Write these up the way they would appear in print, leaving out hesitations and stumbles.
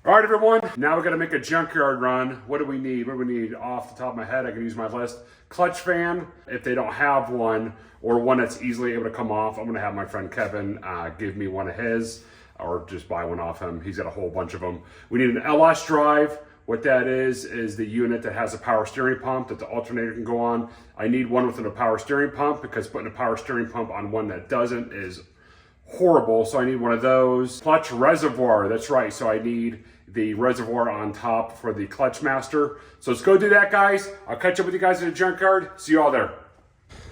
All right, everyone, now we're gonna make a junkyard run. What do we need? What do we need? Off the top of my head, I can use my list. Clutch fan, if they don't have one, or one that's easily able to come off, I'm gonna have my friend Kevin give me one of his, or just buy one off him. He's got a whole bunch of them. We need an LS drive. What that is the unit that has a power steering pump that the alternator can go on. I need one with a power steering pump because putting a power steering pump on one that doesn't is horrible, so I need one of those. Clutch reservoir, that's right, so I need the reservoir on top for the clutch master. So let's go do that, guys. I'll catch up with you guys in the junkyard. See you all there.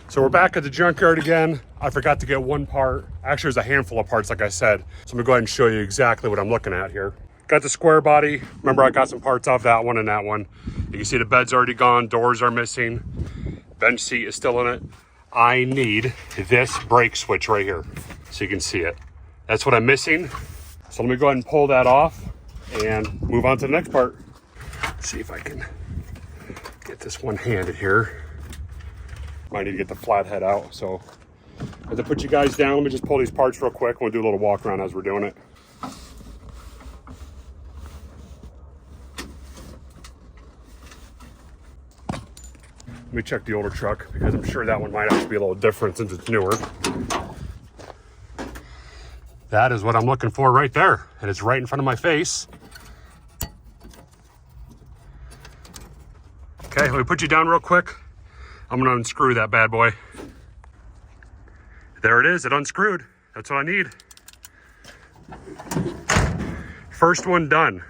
So we're back at the junkyard again. I forgot to get one part. Actually, there's a handful of parts, like I said. So I'm gonna go ahead and show you exactly what I'm looking at here. Got the square body. Remember, I got some parts off that one and that one. You can see the bed's already gone, doors are missing. Bench seat is still in it. I need this brake switch right here, so you can see it. That's what I'm missing. So let me go ahead and pull that off and move on to the next part. Let's see if I can get this one-handed here. Might need to get the flathead out. So as I put you guys down, let me just pull these parts real quick. We'll do a little walk around as we're doing it. Let me check the older truck because I'm sure that one might actually be a little different since it's newer. That is what I'm looking for right there. And it's right in front of my face. Okay, let me put you down real quick. I'm gonna unscrew that bad boy. There it is, it unscrewed. That's what I need. First one done.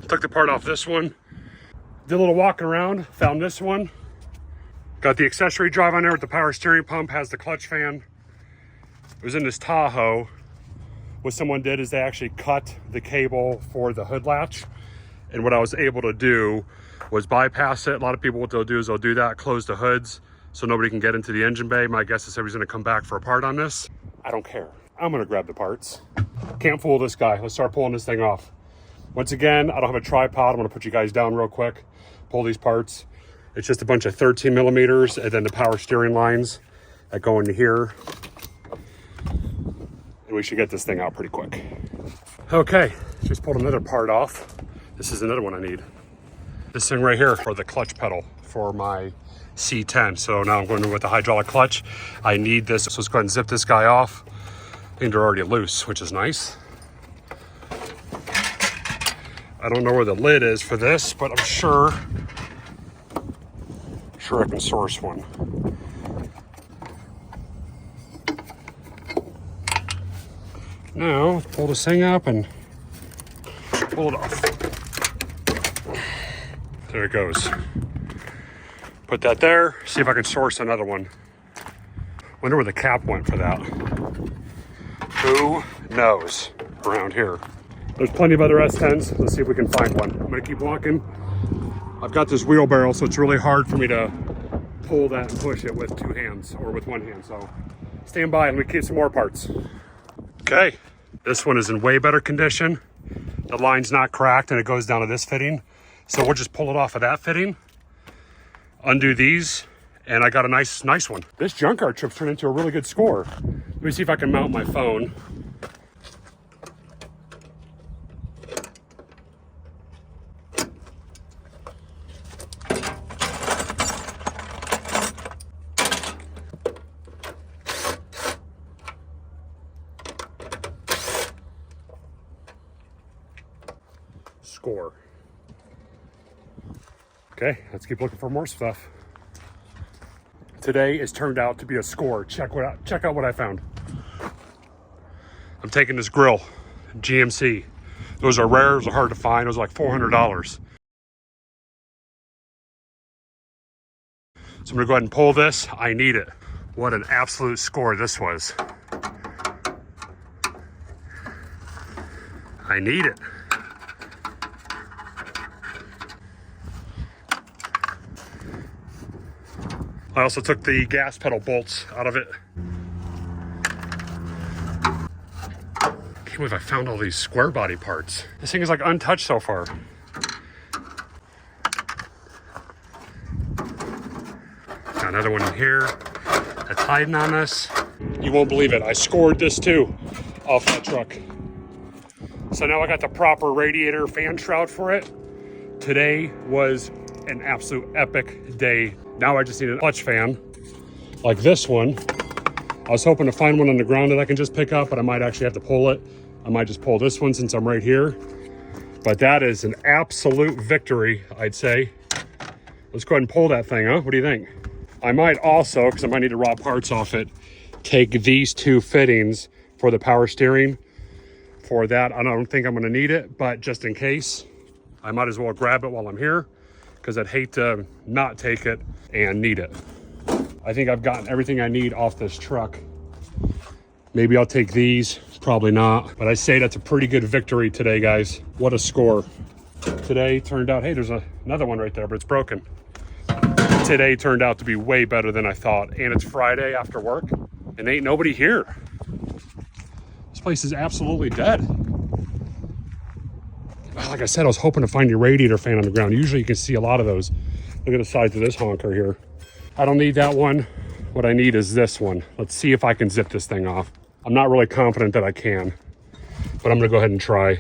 Took the part off this one. Did a little walking around, found this one. Got the accessory drive on there with the power steering pump, has the clutch fan. It was in this Tahoe. What someone did is they actually cut the cable for the hood latch. And what I was able to do was bypass it. A lot of people, what they'll do is they'll do that, close the hoods so nobody can get into the engine bay. My guess is somebody's gonna come back for a part on this. I don't care. I'm gonna grab the parts. Can't fool this guy. Let's start pulling this thing off. Once again, I don't have a tripod. I'm gonna put you guys down real quick, pull these parts. It's just a bunch of 13 millimeters and then the power steering lines that go into here. And we should get this thing out pretty quick. Okay, just pulled another part off. This is another one I need. This thing right here for the clutch pedal for my C10. So now I'm going with the hydraulic clutch. I need this, so let's go ahead and zip this guy off. I think they're already loose, which is nice. I don't know where the lid is for this, but I'm sure I can source one. Now, let's pull this thing up and pull it off. There it goes. Put that there, see if I can source another one. Wonder where the cap went for that. Who knows around here? There's plenty of other S10s. Let's see if we can find one. I'm gonna keep walking. I've got this wheelbarrow, so it's really hard for me to pull that and push it with two hands or with one hand. So stand by and we get some more parts. Okay, this one is in way better condition. The line's not cracked and it goes down to this fitting. So we'll just pull it off of that fitting, undo these, and I got a nice one. This junkyard trip's turned into a really good score. Let me see if I can mount my phone. Score. Okay, let's keep looking for more stuff. Today has turned out to be a score. Check out what I found. I'm taking this grill, GMC. Those are rare, those are hard to find. Those are like $400. So I'm gonna go ahead and pull this. I need it. What an absolute score this was. I need it. I also took the gas pedal bolts out of it. Can't believe I found all these square body parts. This thing is like untouched so far. Got another one in here that's hiding on us. You won't believe it, I scored this too. off that truck. So now I got the proper radiator fan shroud for it. Today was an absolute epic day. Now I just need a clutch fan like this one. I was hoping to find one on the ground that I can just pick up, but I might actually have to pull it. I might just pull this one since I'm right here. But that is an absolute victory, I'd say. Let's go ahead and pull that thing, huh? What do you think? I might also, because I might need to raw parts off it, take these two fittings for the power steering. For that, I don't think I'm gonna need it, but just in case, I might as well grab it while I'm here, because I'd hate to not take it and need it. I think I've gotten everything I need off this truck. Maybe I'll take these, probably not. But I say that's a pretty good victory today, guys. What a score. Today turned out, hey, there's another one right there, but it's broken. Today turned out to be way better than I thought. And it's Friday after work, and ain't nobody here. This place is absolutely dead. Like I said, I was hoping to find your radiator fan on the ground. Usually you can see a lot of those. Look at the size of this honker here. I don't need that one. What I need is this one. Let's see if I can zip this thing off. I'm not really confident that I can, but I'm gonna go ahead and try.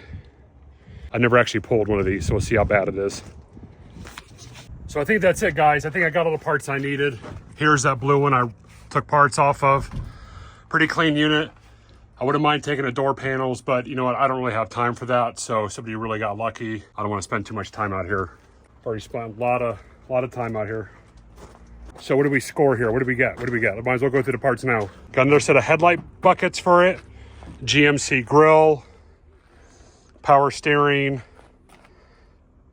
I never actually pulled one of these, so we'll see how bad it is. So I think that's it, guys. I think I got all the parts I needed. Here's that blue one I took parts off of. Pretty clean unit. I wouldn't mind taking the door panels, but you know what? I don't really have time for that. So somebody really got lucky. I don't want to spend too much time out here. Already spent a lot of time out here. So what do we score here? What do we get? What do we get? I might as well go through the parts now. Got another set of headlight buckets for it. GMC grill, power steering,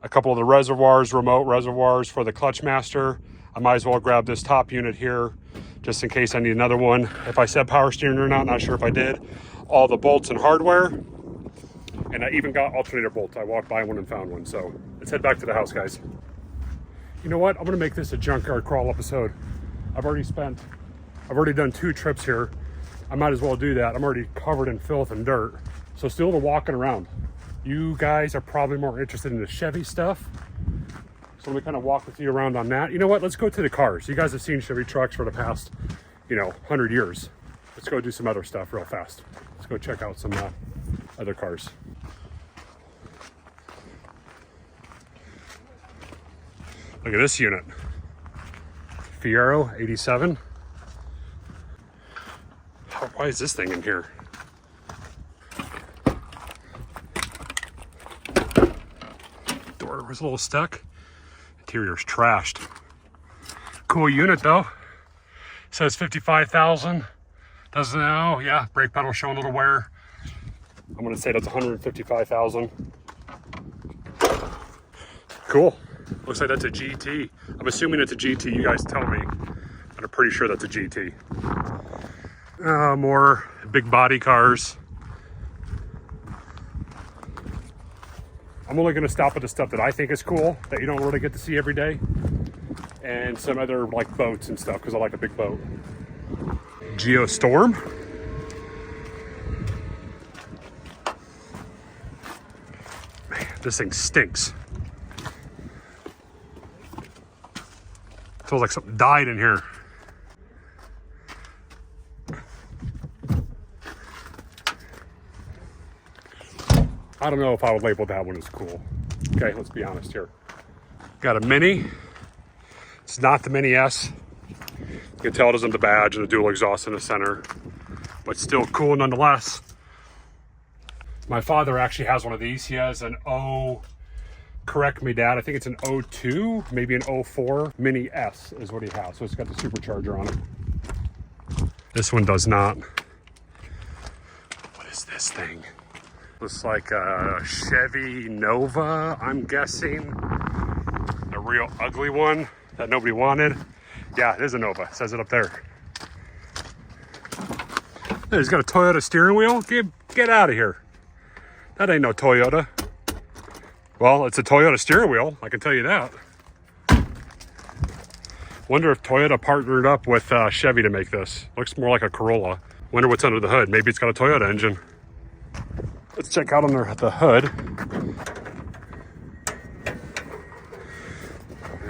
a couple of the reservoirs, remote reservoirs for the clutch master. I might as well grab this top unit here just in case I need another one. If I said power steering or not sure if I did. All the bolts and hardware. And I even got alternator bolts. I walked by one and found one. So let's head back to the house, guys. You know what? I'm gonna make this a junkyard crawl episode. I've already done 2 trips here. I might as well do that. I'm already covered in filth and dirt. So still the walking around. You guys are probably more interested in the Chevy stuff. So let me kind of walk with you around on that. You know what? Let's go to the cars. You guys have seen Chevy trucks for the past, 100 years. Let's go do some other stuff real fast. Let's go check out some other cars. Look at this unit. Fiero 87. Why is this thing in here? Door was a little stuck. Interior's trashed. Cool unit though. Says 55,000. Doesn't know. Yeah, brake pedal showing a little wear. I'm gonna say that's 155,000. Cool. Looks like that's a GT. I'm assuming it's a GT. You guys tell me. But I'm pretty sure that's a GT. More big body cars. I'm only going to stop at the stuff that I think is cool, that you don't really get to see every day. And some other like boats and stuff, because I like a big boat. Geostorm. Man, this thing stinks. Feels like something died in here. I don't know if I would label that one as cool. Okay, let's be honest here. Got a Mini. It's not the Mini S. You can tell it doesn't have the badge and the dual exhaust in the center, but still cool nonetheless. My father actually has one of these. He has an correct me, Dad, I think it's an 02, maybe an 04 Mini S is what he has. So it's got the supercharger on it. This one does not. What is this thing? Looks like a Chevy Nova, I'm guessing. A real ugly one that nobody wanted. Yeah, it is a Nova, it says it up there. Hey, he's got a Toyota steering wheel? Get out of here. That ain't no Toyota. Well, it's a Toyota steering wheel, I can tell you that. Wonder if Toyota partnered up with Chevy to make this. Looks more like a Corolla. Wonder what's under the hood. Maybe it's got a Toyota engine. Let's check out under the hood.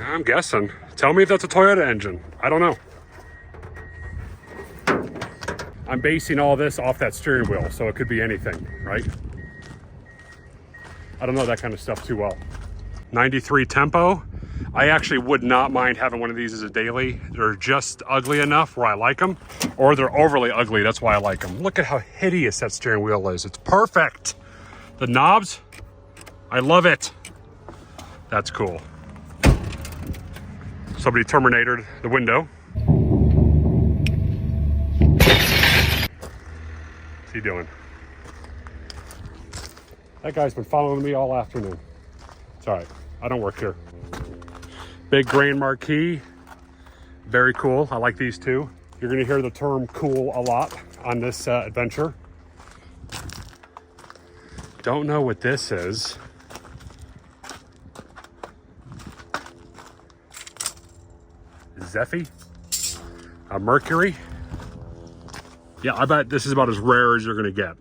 I'm guessing. Tell me if that's a Toyota engine. I don't know. I'm basing all this off that steering wheel, so it could be anything, right? I don't know that kind of stuff too well. 93 tempo. I actually would not mind having one of these as a daily. They're just ugly enough where I like them, or they're overly ugly, that's why I like them. Look at how hideous that steering wheel is. It's perfect. The knobs, I love it. That's cool. Somebody terminated the window. What's he doing? That guy's been following me all afternoon. It's all right, I don't work here. Big grain marquee, very cool. I like these two. You're gonna hear the term cool a lot on this adventure. Don't know what this is. Zeffy, a Mercury. Yeah, I bet this is about as rare as you're gonna get.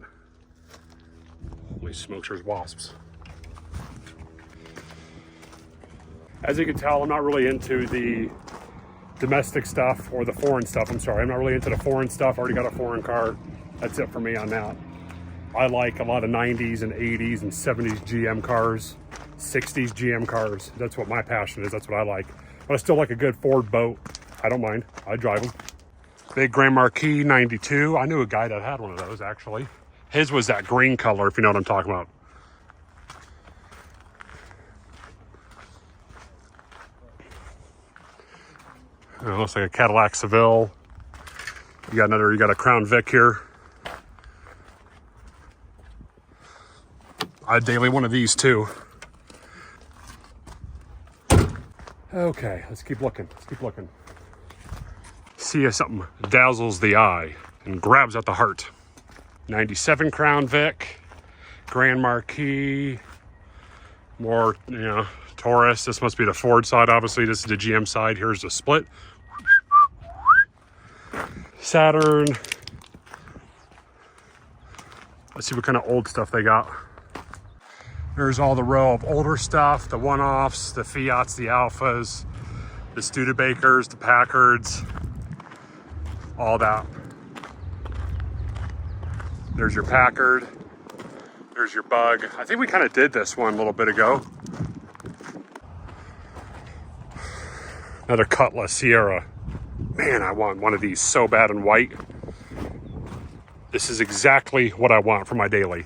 Holy smokes, there's wasps. As you can tell, I'm not really into the domestic stuff or the foreign stuff. I'm sorry, I'm not really into the foreign stuff. I already got a foreign car. That's it for me on that. I like a lot of 90s and 80s and 70s GM cars, 60s GM cars. That's what my passion is. That's what I like. But I still like a good Ford boat. I don't mind. I drive them. Big Grand Marquis 92. I knew a guy that had one of those, actually. His was that green color, if you know what I'm talking about. It looks like a Cadillac Seville. You got a Crown Vic here. I'd daily one of these too. Okay, let's keep looking. See if something dazzles the eye and grabs at the heart. 97 Crown Vic, Grand Marquis, more, Taurus. This must be the Ford side, obviously. This is the GM side. Here's the split. Saturn. Let's see what kind of old stuff they got. There's all the row of older stuff, the one-offs, the Fiats, the Alphas, the Studebakers, the Packards, all that. There's your Packard. There's your Bug. I think we kind of did this one a little bit ago. Another Cutlass Sierra. Man, I want one of these so bad in white. This is exactly what I want for my daily.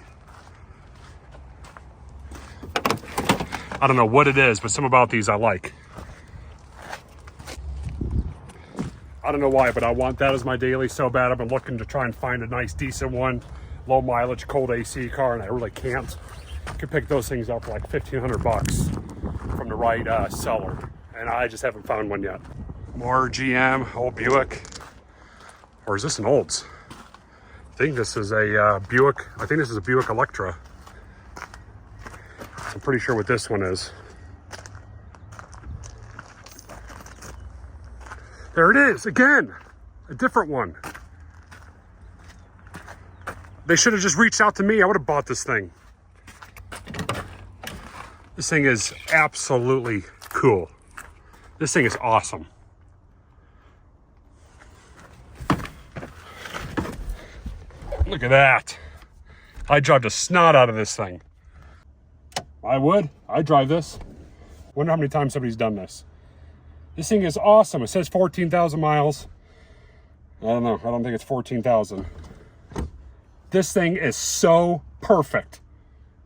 I don't know what it is, but some about these I like. I don't know why, but I want that as my daily so bad. I've been looking to try and find a nice, decent one, low mileage, cold AC car, and I really can't. You can pick those things up for like 1,500 bucks from the right seller, and I just haven't found one yet. More GM, old Buick, or is this an Olds? I think this is a Buick. I think this is a Buick Electra. I'm pretty sure what this one is. There it is, again, a different one. They should have just reached out to me. I would have bought this thing. This thing is absolutely cool. This thing is awesome. Look at that. I drive the snot out of this thing. I would. I'd drive this. Wonder how many times somebody's done this. This thing is awesome. It says 14,000 miles. I don't know. I don't think it's 14,000. This thing is so perfect.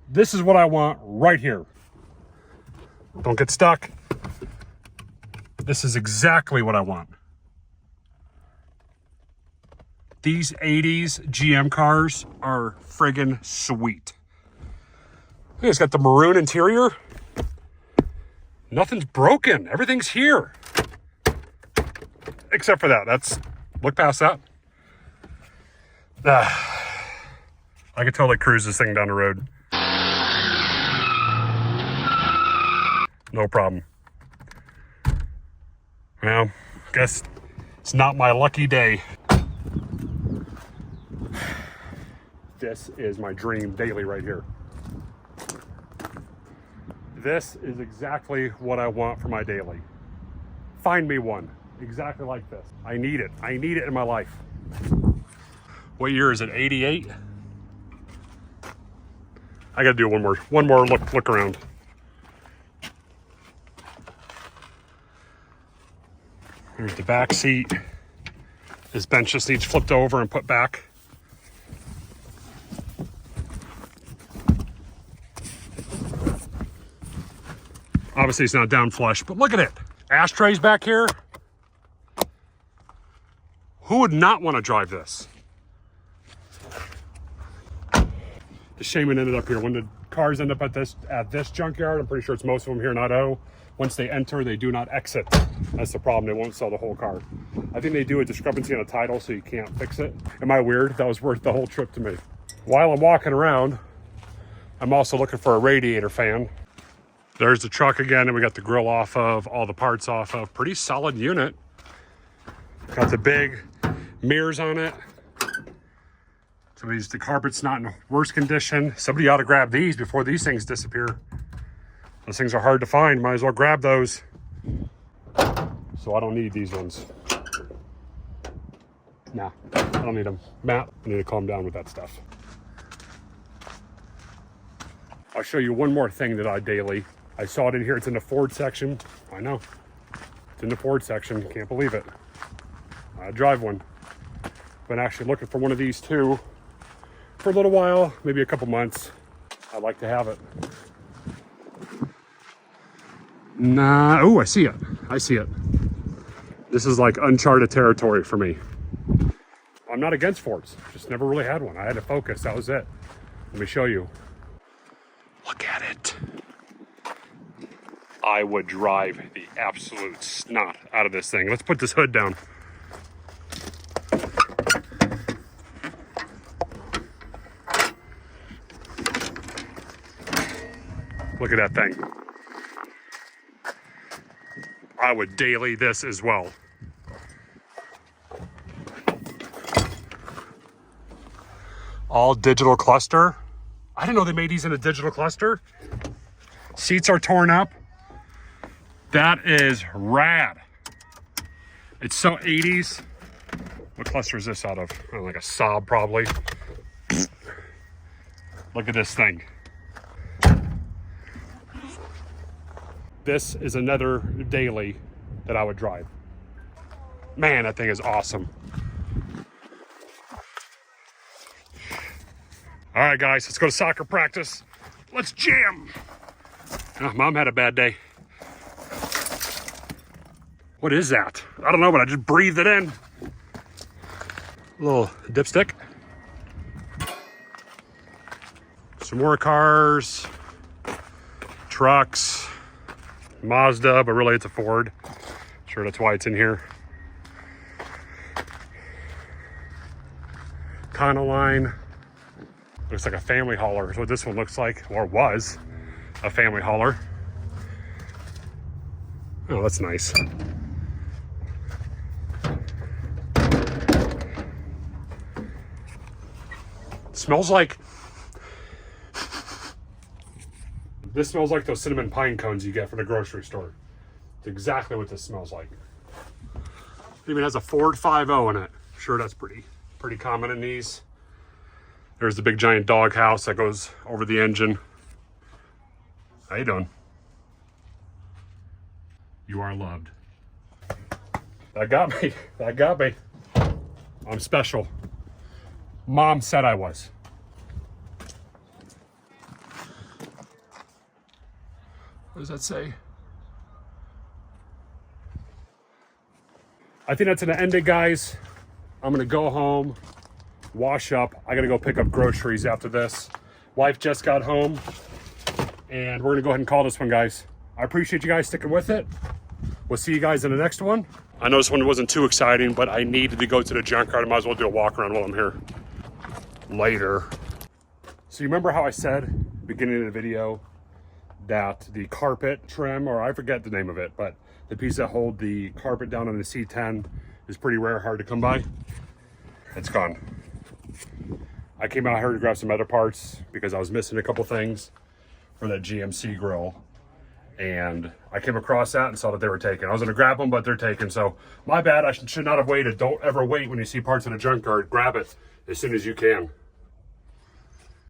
This is what I want right here. Don't get stuck. This is exactly what I want. These 80s GM cars are friggin' sweet. It's got the maroon interior. Nothing's broken. Everything's here. Except for that. Look past that. I could totally cruise this thing down the road. No problem. Well, guess it's not my lucky day. This is my dream daily right here. This is exactly what I want for my daily. Find me one exactly like this. I need it. I need it in my life. What year is it? 88? I gotta do one more look around. Here's the back seat. This bench just needs flipped over and put back. Obviously it's not down flush, but look at it. Ashtrays back here. Who would not want to drive this? The shame it ended up here. When the cars end up at this junkyard, I'm pretty sure it's most of them here in Idaho. Once they enter, they do not exit. That's the problem. They won't sell the whole car. I think they do a discrepancy on a title, so you can't fix it. Am I weird? That was worth the whole trip to me. While I'm walking around, I'm also looking for a radiator fan. There's the truck again, and we got the grill off of, all the parts off of. Pretty solid unit. Got the big mirrors on it. So the carpet's not in worse condition. Somebody ought to grab these before these things disappear. Those things are hard to find. Might as well grab those. So I don't need these ones. Nah, I don't need them. Matt, I need to calm down with that stuff. I'll show you one more thing that I daily. I saw it in here. It's in the Ford section. I know. It's in the Ford section. Can't believe it. I drive one. Been actually looking for one of these too for a little while, maybe a couple months. I'd like to have it. Nah, oh, I see it. I see it. This is like uncharted territory for me. I'm not against Fords. Just never really had one. I had a Focus. That was it. Let me show you. Look at it. I would drive the absolute snot out of this thing. Let's put this hood down. Look at that thing. I would daily this as well. All digital cluster. I didn't know they made these in a digital cluster. Seats are torn up. That is rad. It's so 80s. What cluster is this out of? Oh, like a Saab probably. Look at this thing. This is another daily that I would drive. Man, that thing is awesome. All right, guys, let's go to soccer practice. Let's jam. Oh, Mom had a bad day. What is that? I don't know, but I just breathed it in. A little dipstick. Some more cars, trucks, Mazda, but really it's a Ford. Sure, that's why it's in here. Tunnel line. Looks like a family hauler is what this one looks like, or was a family hauler. Oh, that's nice. Smells like, this smells like those cinnamon pine cones you get from the grocery store. It's exactly what this smells like. It even has a Ford 5.0 in it. Sure, that's pretty common in these. There's the big giant dog house that goes over the engine. How you doing? You are loved. That got me. That got me. I'm special. Mom said I was. What does that say? I think that's gonna end it, guys. I'm gonna go home, wash up. I gotta go pick up groceries after this. Wife just got home, and we're gonna go ahead and call this one, guys. I appreciate you guys sticking with it. We'll see you guys in the next one. I know this one wasn't too exciting, but I needed to go to the junkyard. I might as well do a walk around while I'm here later. So you remember how I said, beginning of the video, that the carpet trim, or I forget the name of it, but the piece that hold the carpet down on the C10 is pretty rare, hard to come by. It's gone. I came out here to grab some other parts because I was missing a couple things for that GMC grill. And I came across that and saw that they were taken. I was gonna grab them, but they're taken. So my bad, I should not have waited. Don't ever wait when you see parts in a junkyard. Grab it as soon as you can.